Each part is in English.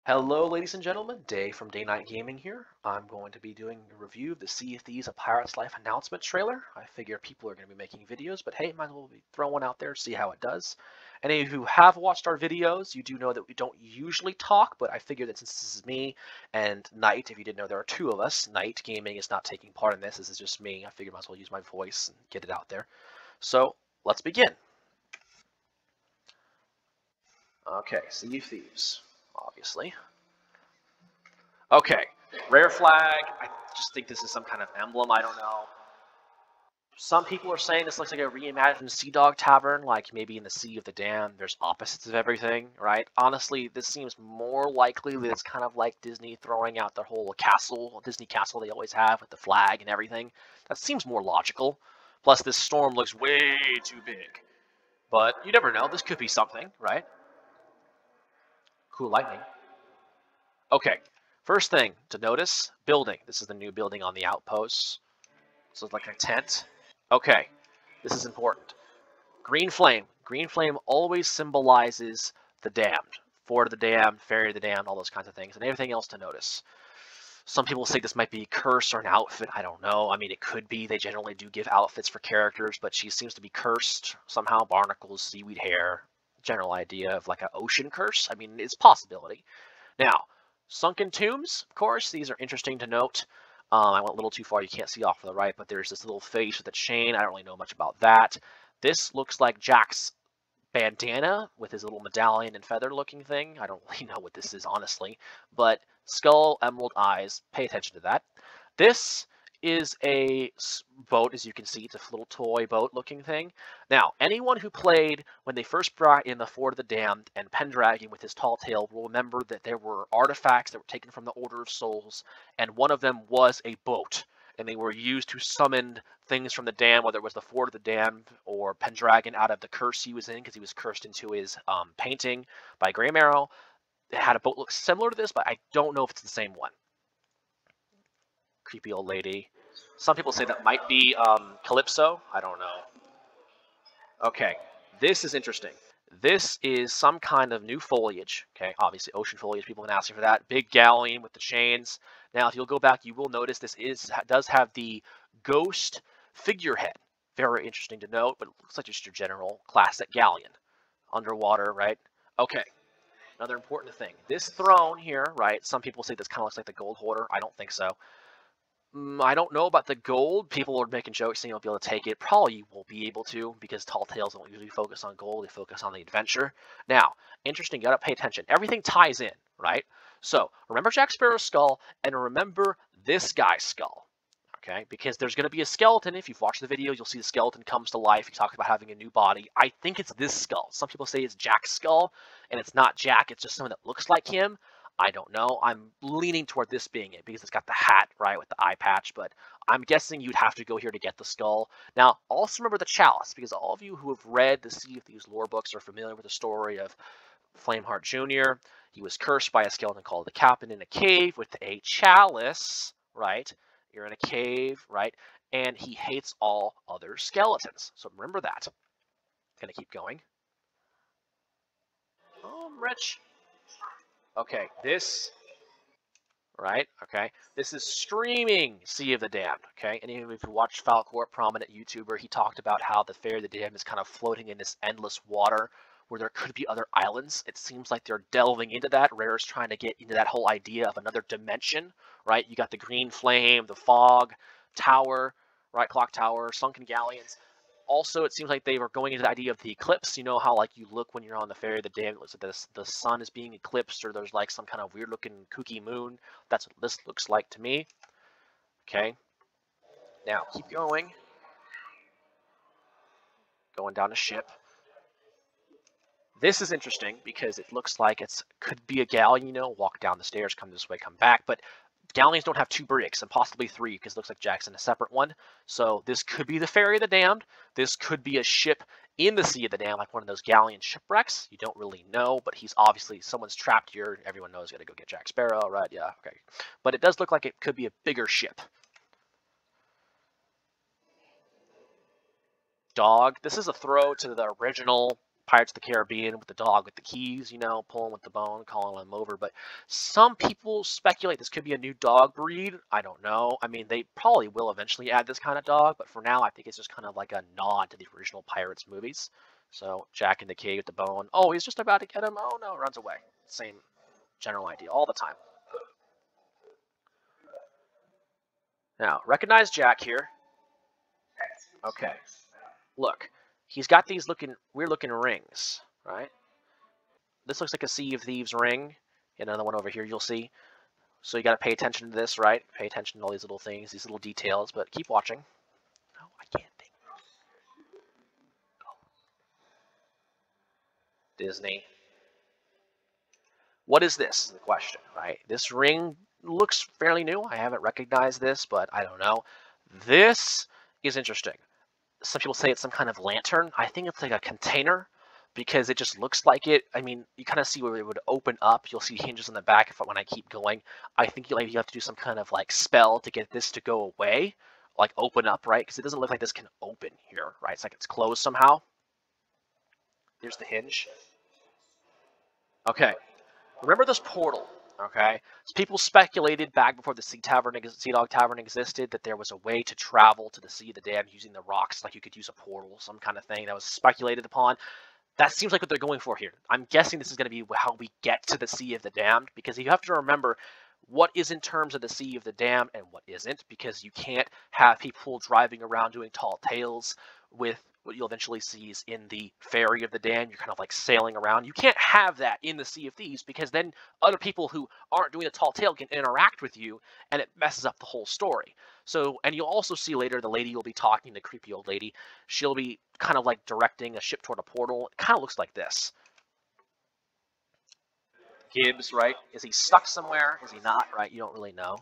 Hello, ladies and gentlemen. Dave from Day Night Gaming here. I'm going to be doing a review of the Sea of Thieves: A Pirate's Life announcement trailer. I figure people are going to be making videos, but hey, might as well be throwing one out there, see how it does. Any of you who have watched our videos, you do know that we don't usually talk, but I figure that since this is me and Knight, if you didn't know there are two of us, Knight Gaming is not taking part in this. This is just me. I figured I might as well use my voice and get it out there. So let's begin. Okay, Sea of Thieves, obviously. Okay, rare flag. I just think this is some kind of emblem. I don't know. Some people are saying this looks like a reimagined Sea Dog Tavern, like maybe in the Sea of the Damned. There's opposites of everything, right? Honestly, this seems more likely that it's kind of like Disney throwing out their whole castle, Disney castle they always have with the flag and everything. That seems more logical. Plus, this storm looks way too big. But you never know. This could be something, right? Cool lightning. Okay, first thing to notice, building. This is the new building on the outposts. So it's like a tent. Okay, this is important. Green flame. Green flame always symbolizes the damned. Fort of the damned, ferry of the damned, all those kinds of things. And everything else to notice. Some people say this might be a curse or an outfit. I don't know. I mean, it could be. They generally do give outfits for characters, but she seems to be cursed somehow. Barnacles, seaweed hair. General idea of like an ocean curse. I mean, it's a possibility. Now, sunken tombs, of course, these are interesting to note. I went a little too far, you can't see off to the right, but there's this little face with a chain. I don't really know much about that. This looks like Jack's bandana with his little medallion and feather looking thing. I don't really know what this is, honestly. But skull, emerald eyes, pay attention to that. This is a boat, as you can see. It's a little toy boat looking thing. Now, anyone who played when they first brought in the Fort of the Damned and Pendragon with his tall tale will remember that there were artifacts that were taken from the Order of Souls, and one of them was a boat. And they were used to summon things from the Damned, whether it was the Fort of the Damned or Pendragon out of the curse he was in, because he was cursed into his painting by Graham Arrow. It had a boat look similar to this, but I don't know if it's the same one. Creepy old lady. Some people say that might be Calypso. I don't know. Okay, this is interesting. This is some kind of new foliage. Okay, obviously ocean foliage. People have been asking for that. Big galleon with the chains. Now, if you'll go back, you will notice this does have the ghost figurehead. Very interesting to note, but it looks like just your general classic galleon. Underwater, right? Okay. Another important thing. This throne here, right? Some people say this kind of looks like the gold hoarder. I don't think so. I don't know about the gold. People are making jokes saying you'll be able to take it. Probably you won't be able to, because Tall Tales don't usually focus on gold. They focus on the adventure. Now, interesting, you gotta pay attention. Everything ties in, right? So, remember Jack Sparrow's skull, and remember this guy's skull. Okay, because there's going to be a skeleton. If you've watched the video, you'll see the skeleton comes to life. He talks about having a new body. I think it's this skull. Some people say it's Jack's skull, and it's not Jack. It's just someone that looks like him. I don't know. I'm leaning toward this being it because it's got the hat, right, with the eye patch, but I'm guessing you'd have to go here to get the skull. Now, also remember the chalice, because all of you who have read the Sea of Thieves lore books are familiar with the story of Flameheart Jr. He was cursed by a skeleton called the Captain in a cave with a chalice, right? You're in a cave, right? And he hates all other skeletons. So remember that. Gonna keep going. Oh, I'm rich. Okay, this, right? Okay, this is streaming Sea of the Damned. Okay, and even if you watch Falcor, prominent YouTuber, he talked about how the Ferry of the Damned is kind of floating in this endless water where there could be other islands. It seems like they're delving into that. Rare's trying to get into that whole idea of another dimension, right? You got the green flame, the fog, tower, right? Clock tower, sunken galleons. Also, it seems like they were going into the idea of the eclipse. You know how like you look when you're on the Ferry of the Damned, it looks like the sun is being eclipsed, or there's like some kind of weird looking kooky moon. That's what this looks like to me. Okay. Now, keep going. Going down a ship. This is interesting because it looks like it could be a galleon, you know, walk down the stairs, come this way, come back. But galleons don't have two bricks, and possibly three, because it looks like Jack's in a separate one. So this could be the Ferry of the Damned. This could be a ship in the Sea of the Damned, like one of those galleon shipwrecks. You don't really know, but he's obviously, someone's trapped here. Everyone knows got to go get Jack Sparrow, right? Yeah, okay. But it does look like it could be a bigger ship. Dog. This is a throw to the original Pirates of the Caribbean with the dog with the keys, you know, pulling with the bone, calling him over. But some people speculate this could be a new dog breed. I don't know. I mean, they probably will eventually add this kind of dog, but for now, I think it's just kind of like a nod to the original Pirates movies. So Jack in the cave with the bone. Oh, he's just about to get him. Oh no, runs away. Same general idea all the time. Now, recognize Jack here. Okay. Look, he's got these weird looking rings, right? This looks like a Sea of Thieves ring. Another one over here you'll see. So you got to pay attention to this, right? Pay attention to all these little things, these little details, but keep watching. No, I can't think. Disney. What is this? Is the question, right? This ring looks fairly new. I haven't recognized this, but I don't know. This is interesting. Some people say it's some kind of lantern. I think it's like a container because it just looks like it. I mean, you kind of see where it would open up. You'll see hinges in the back if when I keep going. I think you have to do some kind of like spell to get this to go away, like open up, right? Because it doesn't look like this can open here, right? It's like it's closed somehow. There's the hinge. Okay, remember this portal, okay? So people speculated back before the Sea Dog Tavern existed that there was a way to travel to the Sea of the Damned using the rocks, like you could use a portal, some kind of thing that was speculated upon. That seems like what they're going for here. I'm guessing this is going to be how we get to the Sea of the Damned, because you have to remember what is in terms of the Sea of the Damned and what isn't, because you can't have people driving around doing tall tales with what you'll eventually see is in the Ferry of the Damned. You're kind of like sailing around. You can't have that in the Sea of Thieves, because then other people who aren't doing the tall tale can interact with you, and it messes up the whole story. So, and you'll also see later the lady you'll be talking, the creepy old lady, she'll be kind of like directing a ship toward a portal. It kind of looks like this. Gibbs, right? Is he stuck somewhere? Is he not, right? You don't really know.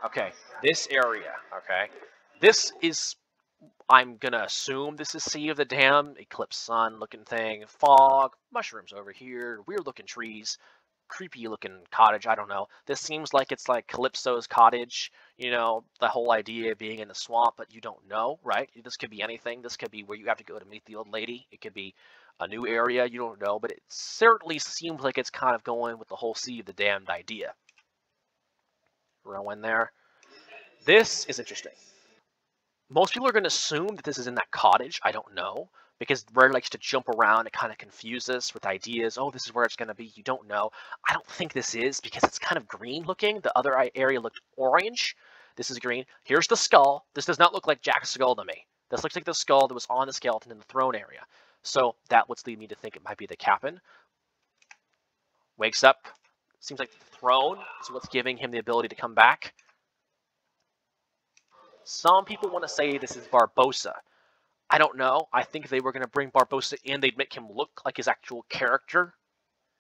Okay, this area, okay? This is, I'm gonna assume this is Sea of the Damned, eclipse sun looking thing, fog, mushrooms over here, weird looking trees, creepy looking cottage, I don't know. This seems like it's like Calypso's cottage, you know, the whole idea of being in the swamp, but you don't know, right? This could be anything. This could be where you have to go to meet the old lady. It could be a new area, you don't know, but it certainly seems like it's kind of going with the whole Sea of the Damned idea. Row in there. This is interesting. Most people are going to assume that this is in that cottage. I don't know, because Red likes to jump around and kind of confuse us with ideas. Oh, this is where it's going to be. You don't know. I don't think this is, because it's kind of green looking. The other area looked orange. This is green. Here's the skull. This does not look like Jack's skull to me. This looks like the skull that was on the skeleton in the throne area. So that would lead me to think it might be the captain. Wakes up. Seems like the throne is what's giving him the ability to come back. Some people want to say this is Barbossa. I don't know. I think if they were going to bring Barbossa in, they'd make him look like his actual character,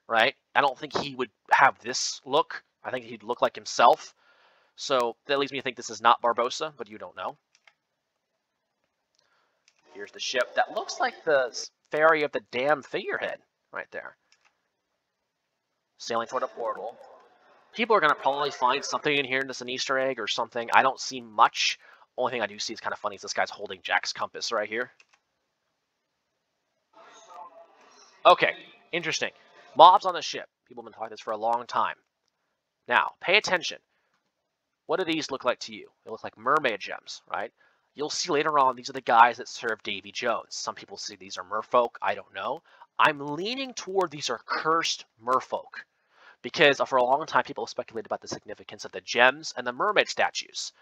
right? I don't think he would have this look. I think he'd look like himself. So that leads me to think this is not Barbossa, but you don't know. Here's the ship. That looks like the Ferry of the Damned figurehead right there. Sailing toward a portal. People are going to probably find something in here that's an Easter egg or something. I don't see much. Only thing I do see is kind of funny is this guy's holding Jack's compass right here. Okay, interesting. Mobs on the ship. People have been talking this for a long time. Now, pay attention. What do these look like to you? They look like mermaid gems, right? You'll see later on, these are the guys that serve Davy Jones. Some people see these are merfolk. I don't know. I'm leaning toward these are cursed merfolk, because for a long time, people have speculated about the significance of the gems and the mermaid statues.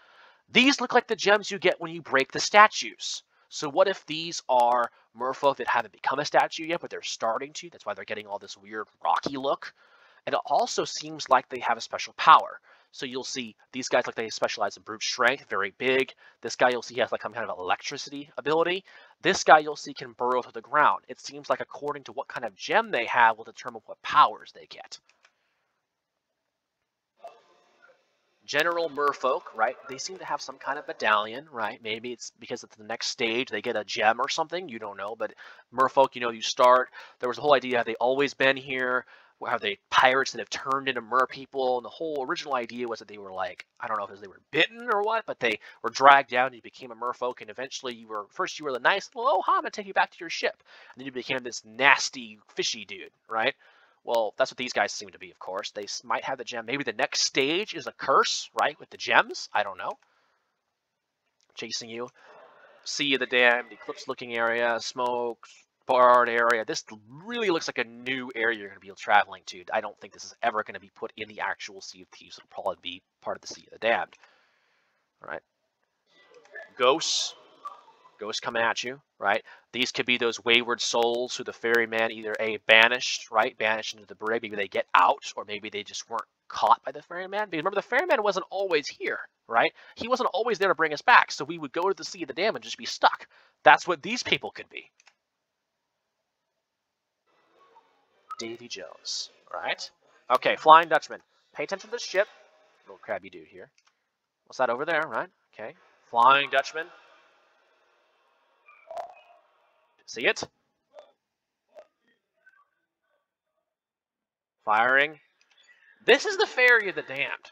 These look like the gems you get when you break the statues. So what if these are merfolk that haven't become a statue yet, but they're starting to? That's why they're getting all this weird rocky look. And it also seems like they have a special power. So you'll see these guys, like they specialize in brute strength, very big. This guy you'll see has like some kind of electricity ability. This guy you'll see can burrow through the ground. It seems like according to what kind of gem they have will determine what powers they get. General merfolk, right? They seem to have some kind of medallion, right? Maybe it's because at the next stage they get a gem or something. You don't know, but merfolk, you know, you start. There was the whole idea, have they always been here? How they pirates that have turned into mer people, and the whole original idea was that they were like, I don't know if they were bitten or what, but they were dragged down and you became a merfolk, and eventually you were the nice little, oh, I'm gonna take you back to your ship, and then you became this nasty fishy dude, right? Well, that's what these guys seem to be, of course. They might have the gem. Maybe the next stage is a curse, right, with the gems. I don't know. Chasing you. Sea of the Damned, eclipse-looking area, smoke, barred area. This really looks like a new area you're going to be traveling to. I don't think this is ever going to be put in the actual Sea of Thieves. It'll probably be part of the Sea of the Damned. All right. Ghosts coming at you, right? These could be those wayward souls who the ferryman either banished, right? Banished into the brig. Maybe they get out, or maybe they just weren't caught by the ferryman. Because remember, the ferryman wasn't always here, right? He wasn't always there to bring us back. So we would go to the Sea of the Damned and just be stuck. That's what these people could be. Davy Jones, right? Okay, Flying Dutchman. Pay attention to the ship. Little crabby dude here. What's that over there, right? Okay. Flying Dutchman. See it? Firing. This is the Ferry of the Damned.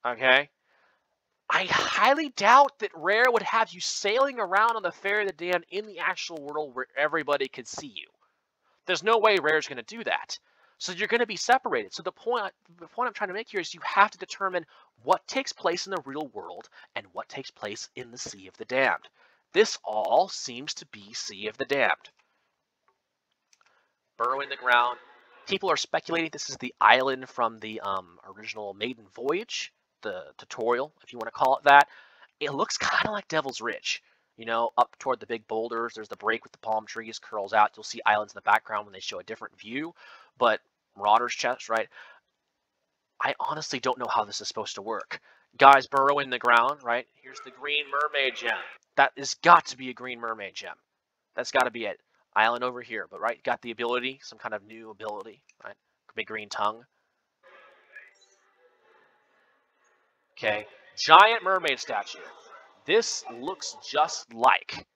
Okay? I highly doubt that Rare would have you sailing around on the Ferry of the Damned in the actual world where everybody could see you. There's no way Rare's going to do that. So you're going to be separated. So the point I'm trying to make here is you have to determine what takes place in the real world and what takes place in the Sea of the Damned. This all seems to be Sea of the Damned. Burrow in the ground. People are speculating this is the island from the original Maiden Voyage, the tutorial, if you want to call it that. It looks kind of like Devil's Ridge. You know, up toward the big boulders, there's the break with the palm trees, curls out. You'll see islands in the background when they show a different view. But Marauder's Chest, right? I honestly don't know how this is supposed to work. Guys burrow in the ground, right? Here's the green mermaid gem. That has got to be a green mermaid gem. That's got to be it. Island over here, but right, got the ability, some kind of new ability, right? Big green tongue. Okay, giant mermaid statue. This looks just like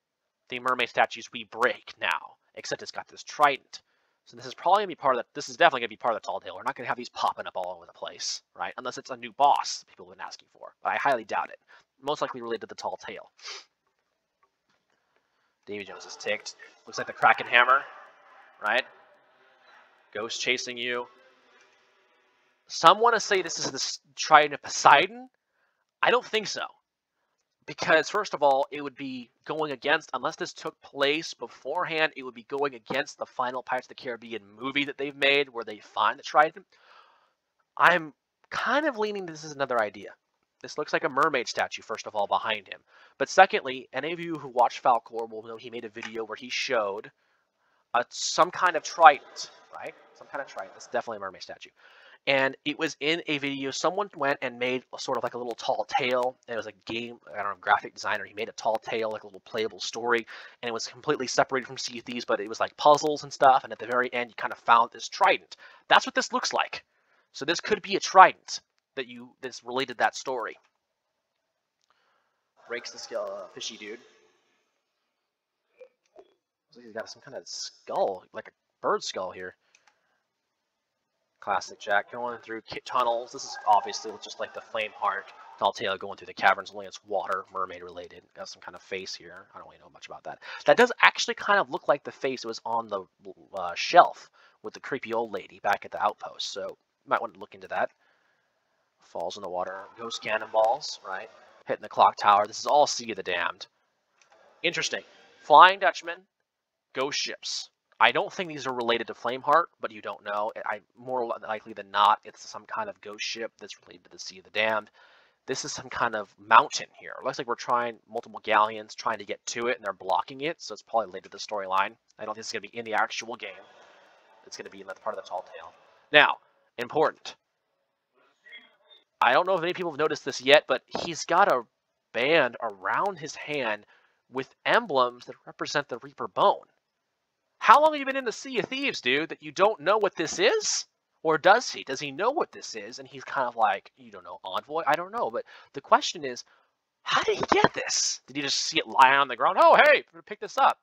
the mermaid statues we break now, except it's got this trident. So this is probably gonna be part of the. This is definitely gonna be part of the tall tale. We're not gonna have these popping up all over the place, right? Unless it's a new boss people have been asking for, but I highly doubt it. Most likely related to the tall tale. Davy Jones is ticked. Looks like the Kraken Hammer, right? Ghost chasing you. Some want to say this is the Trident of Poseidon. I don't think so. Because, first of all, it would be going against, unless this took place beforehand, it would be going against the final Pirates of the Caribbean movie that they've made where they find the Trident. I'm kind of leaning this is another idea. This looks like a mermaid statue, first of all, behind him. But secondly, any of you who watch Falcor will know he made a video where he showed some kind of trident, right? Some kind of trident. It's definitely a mermaid statue. And it was in a video. Someone went and made sort of like a little tall tale. It was a game, I don't know, graphic designer. He made a tall tale, like a little playable story. And it was completely separated from Sea of Thieves, but it was like puzzles and stuff. And at the very end, you kind of found this trident. That's what this looks like. So this could be a trident that's related to that story. Breaks the skull, fishy dude. Looks like he's got some kind of skull, like a bird skull here. Classic Jack going through tunnels. This is obviously just like the Flame Heart tall tale going through the caverns, only it's water, mermaid related. Got some kind of face here. I don't really know much about that. That does actually kind of look like the face that was on the shelf with the creepy old lady back at the outpost. So you might want to look into that. Falls in the water. Ghost cannonballs, right? Hitting the clock tower. This is all Sea of the Damned. Interesting. Flying Dutchman. Ghost ships. I don't think these are related to Flameheart, but you don't know. More likely than not, it's some kind of ghost ship that's related to the Sea of the Damned. This is some kind of mountain here. It looks like we're trying multiple galleons trying to get to it, and they're blocking it, so it's probably related to the storyline. I don't think it's going to be in the actual game. It's going to be in that part of the tall tale. Now, important. I don't know if any people have noticed this yet, but he's got a band around his hand with emblems that represent the Reaper Bone. How long have you been in the Sea of Thieves, dude, that you don't know what this is? Or does he? Does he know what this is? And he's kind of like, you don't know, envoy? I don't know. But the question is, how did he get this? Did he just see it lying on the ground? Oh, hey, pick this up,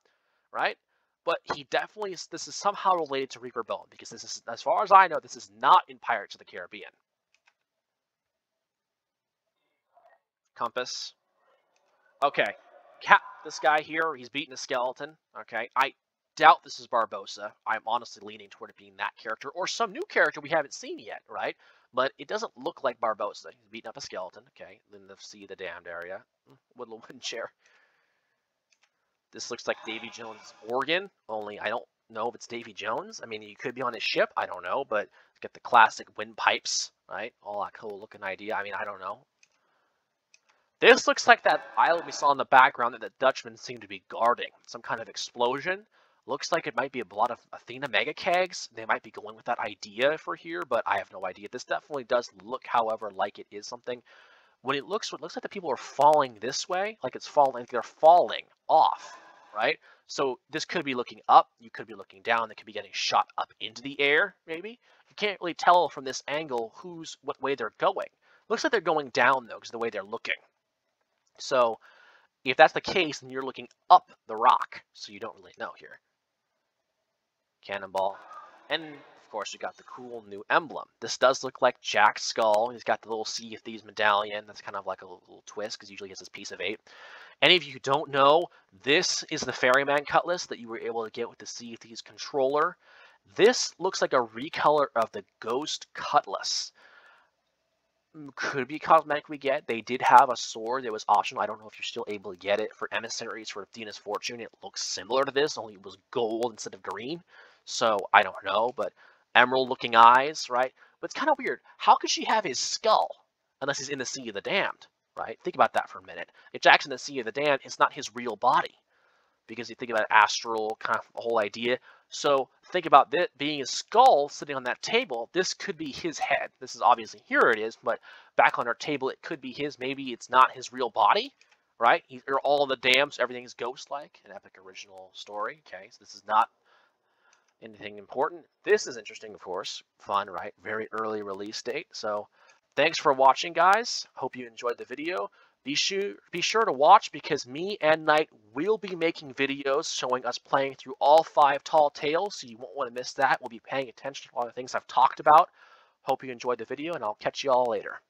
right? but he definitely is, this is somehow related to Reaper Bone, because this is, as far as I know, this is not in Pirates of the Caribbean. Compass. Okay, this guy here, he's beating a skeleton. Okay, I doubt this is Barbossa. I'm honestly leaning toward it being that character or some new character we haven't seen yet, right? But it doesn't look like Barbossa. He's beating up a skeleton. Okay, then the Sea of the Damned area. Wooden chair. This looks like Davy Jones' organ, only I don't know if it's Davy Jones. I mean, he could be on his ship. I don't know, but get the classic windpipes, right? All that cool looking idea. I mean, I don't know. This looks like that island we saw in the background that the Dutchman seemed to be guarding. Some kind of explosion. Looks like it might be a lot of Athena mega kegs. They might be going with that idea for here, but I have no idea. This definitely does look, however, like it is something. When it looks like the people are falling this way, like it's falling, like they're falling off, right? So this could be looking up. You could be looking down. They could be getting shot up into the air, maybe. You can't really tell from this angle what way they're going. Looks like they're going down, though, because of the way they're looking. So if that's the case, then you're looking up the rock, so you don't really know here. Cannonball. And, of course, we got the cool new emblem. This does look like Jack's skull. He's got the little Sea of Thieves medallion. That's kind of like a little twist, because usually he has this piece of 8. Any of you who don't know, this is the Ferryman cutlass that you were able to get with the Sea of Thieves controller. This looks like a recolor of the Ghost cutlass. Could be cosmetic we get. They did have a sword that was optional. I don't know if you're still able to get it for emissaries for Athena's Fortune. It looks similar to this, only it was gold instead of green. So I don't know, but emerald looking eyes, right? But it's kind of weird. How could she have his skull unless he's in the Sea of the Damned, right? Think about that for a minute. If Jack's in the Sea of the Damned, it's not his real body, because you think about astral kind of whole idea. So think about that being a skull sitting on that table. This could be his head. This is obviously, here it is, but back on our table, it could be his. Maybe it's not his real body, right? They're all in the dam, so everything's ghost-like. An epic original story. Okay, so this is not anything important. This is interesting, of course. Fun, right? Very early release date. So thanks for watching, guys. Hope you enjoyed the video. Be sure to watch, because me and Knight will be making videos showing us playing through all 5 Tall Tales, so you won't want to miss that. We'll be paying attention to all the things I've talked about. Hope you enjoyed the video, and I'll catch you all later.